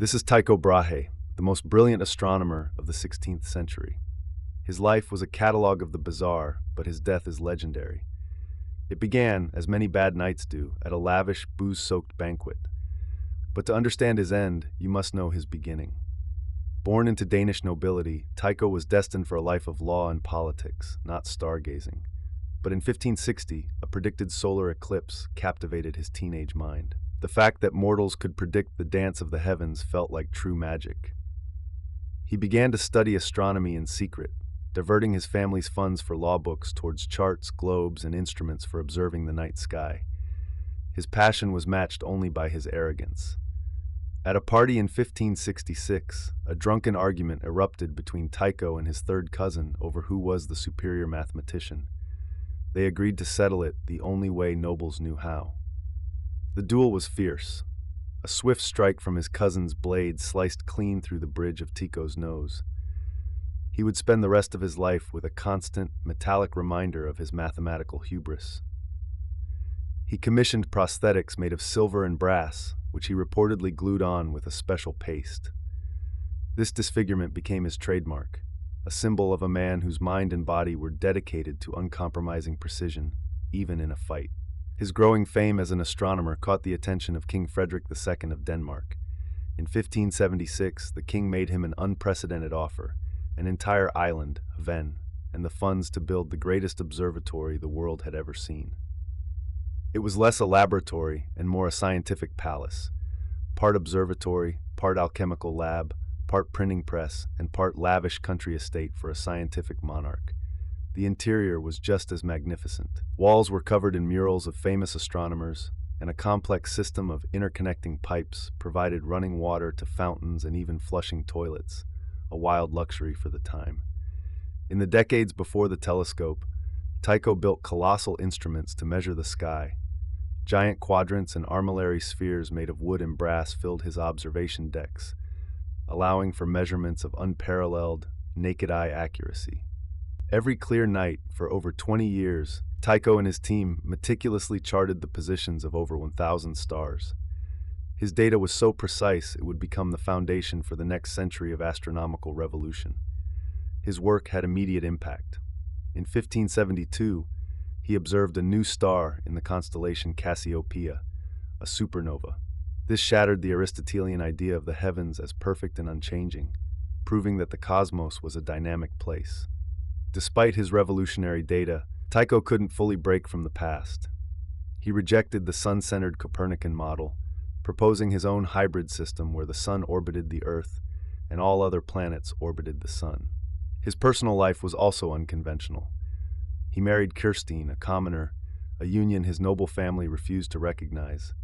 This is Tycho Brahe, the most brilliant astronomer of the 16th century. His life was a catalogue of the bizarre, but his death is legendary. It began, as many bad nights do, at a lavish, booze-soaked banquet. But to understand his end, you must know his beginning. Born into Danish nobility, Tycho was destined for a life of law and politics, not stargazing. But in 1560, a predicted solar eclipse captivated his teenage mind. The fact that mortals could predict the dance of the heavens felt like true magic. He began to study astronomy in secret, diverting his family's funds for law books towards charts, globes, and instruments for observing the night sky. His passion was matched only by his arrogance. At a party in 1566, a drunken argument erupted between Tycho and his third cousin over who was the superior mathematician. They agreed to settle it the only way nobles knew how. The duel was fierce. A swift strike from his cousin's blade sliced clean through the bridge of Tycho's nose. He would spend the rest of his life with a constant, metallic reminder of his mathematical hubris. He commissioned prosthetics made of silver and brass, which he reportedly glued on with a special paste. This disfigurement became his trademark, a symbol of a man whose mind and body were dedicated to uncompromising precision, even in a fight. His growing fame as an astronomer caught the attention of King Frederick II of Denmark. In 1576, the king made him an unprecedented offer, an entire island, Hven, and the funds to build the greatest observatory the world had ever seen. It was less a laboratory and more a scientific palace, part observatory, part alchemical lab, part printing press, and part lavish country estate for a scientific monarch. The interior was just as magnificent. Walls were covered in murals of famous astronomers, and a complex system of interconnecting pipes provided running water to fountains and even flushing toilets, a wild luxury for the time. In the decades before the telescope, Tycho built colossal instruments to measure the sky. Giant quadrants and armillary spheres made of wood and brass filled his observation decks, allowing for measurements of unparalleled, naked-eye accuracy. Every clear night, for over 20 years, Tycho and his team meticulously charted the positions of over 1,000 stars. His data was so precise it would become the foundation for the next century of astronomical revolution. His work had immediate impact. In 1572, he observed a new star in the constellation Cassiopeia, a supernova. This shattered the Aristotelian idea of the heavens as perfect and unchanging, proving that the cosmos was a dynamic place. Despite his revolutionary data, Tycho couldn't fully break from the past. He rejected the sun-centered Copernican model, proposing his own hybrid system where the sun orbited the Earth and all other planets orbited the sun. His personal life was also unconventional. He married Kirstine, a commoner, a union his noble family refused to recognize.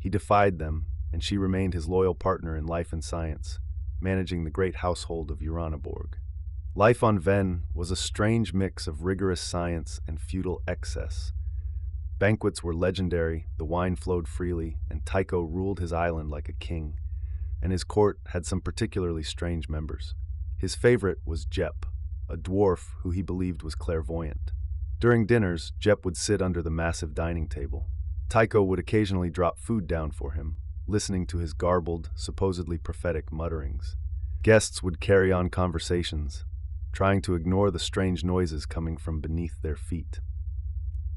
He defied them, and she remained his loyal partner in life and science, managing the great household of Uraniborg. Life on Hven was a strange mix of rigorous science and feudal excess. Banquets were legendary, the wine flowed freely, and Tycho ruled his island like a king, and his court had some particularly strange members. His favorite was Jep, a dwarf who he believed was clairvoyant. During dinners, Jep would sit under the massive dining table. Tycho would occasionally drop food down for him, listening to his garbled, supposedly prophetic mutterings. Guests would carry on conversations, trying to ignore the strange noises coming from beneath their feet.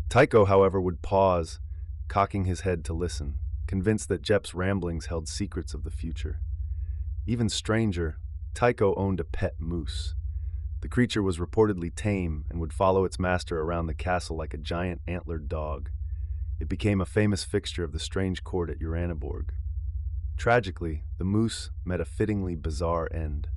Tycho, however, would pause, cocking his head to listen, convinced that Jep's ramblings held secrets of the future. Even stranger, Tycho owned a pet moose. The creature was reportedly tame and would follow its master around the castle like a giant antlered dog. It became a famous fixture of the strange court at Uraniborg. Tragically, the moose met a fittingly bizarre end.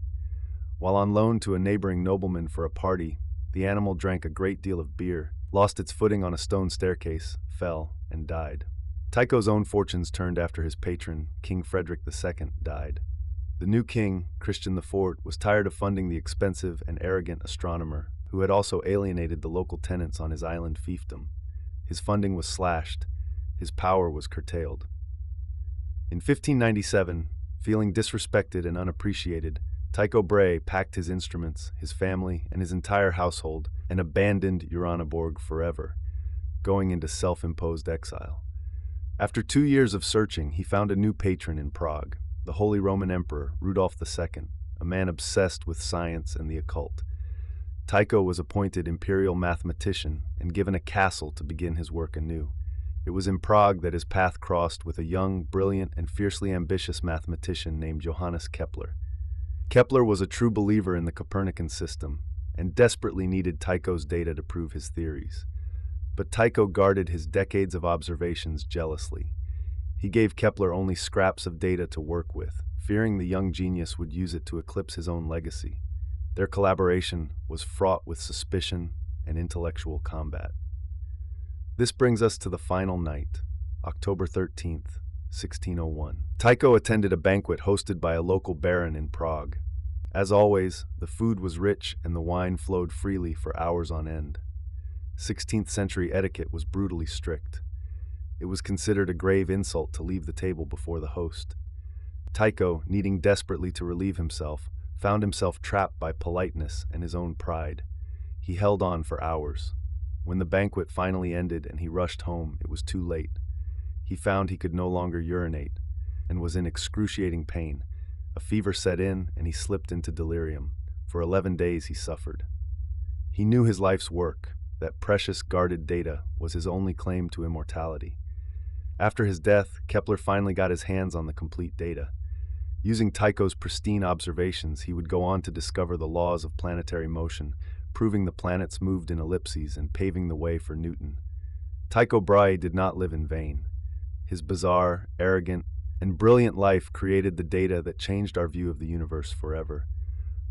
While on loan to a neighboring nobleman for a party, the animal drank a great deal of beer, lost its footing on a stone staircase, fell, and died. Tycho's own fortunes turned after his patron, King Frederick II, died. The new king, Christian IV, was tired of funding the expensive and arrogant astronomer, who had also alienated the local tenants on his island fiefdom. His funding was slashed, his power was curtailed. In 1597, feeling disrespected and unappreciated, Tycho Brahe packed his instruments, his family, and his entire household and abandoned Uraniborg forever, going into self-imposed exile. After 2 years of searching, he found a new patron in Prague. the Holy Roman Emperor, Rudolph II, a man obsessed with science and the occult. Tycho was appointed imperial mathematician and given a castle to begin his work anew. It was in Prague that his path crossed with a young, brilliant, and fiercely ambitious mathematician named Johannes Kepler. Kepler was a true believer in the Copernican system and desperately needed Tycho's data to prove his theories. But Tycho guarded his decades of observations jealously. He gave Kepler only scraps of data to work with, fearing the young genius would use it to eclipse his own legacy. Their collaboration was fraught with suspicion and intellectual combat. This brings us to the final night, October 13th, 1601. Tycho attended a banquet hosted by a local baron in Prague. As always, the food was rich and the wine flowed freely for hours on end. 16th century etiquette was brutally strict. It was considered a grave insult to leave the table before the host. Tycho, needing desperately to relieve himself, found himself trapped by politeness and his own pride. He held on for hours. When the banquet finally ended and he rushed home, it was too late. He found he could no longer urinate and was in excruciating pain. A fever set in and he slipped into delirium. For 11 days he suffered. He knew his life's work, that precious guarded data, was his only claim to immortality. After his death, Kepler finally got his hands on the complete data. Using Tycho's pristine observations, he would go on to discover the laws of planetary motion, proving the planets moved in ellipses and paving the way for Newton. Tycho Brahe did not live in vain. His bizarre, arrogant, and brilliant life created the data that changed our view of the universe forever.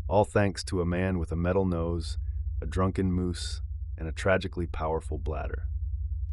All thanks to a man with a metal nose, a drunken moose, and a tragically powerful bladder.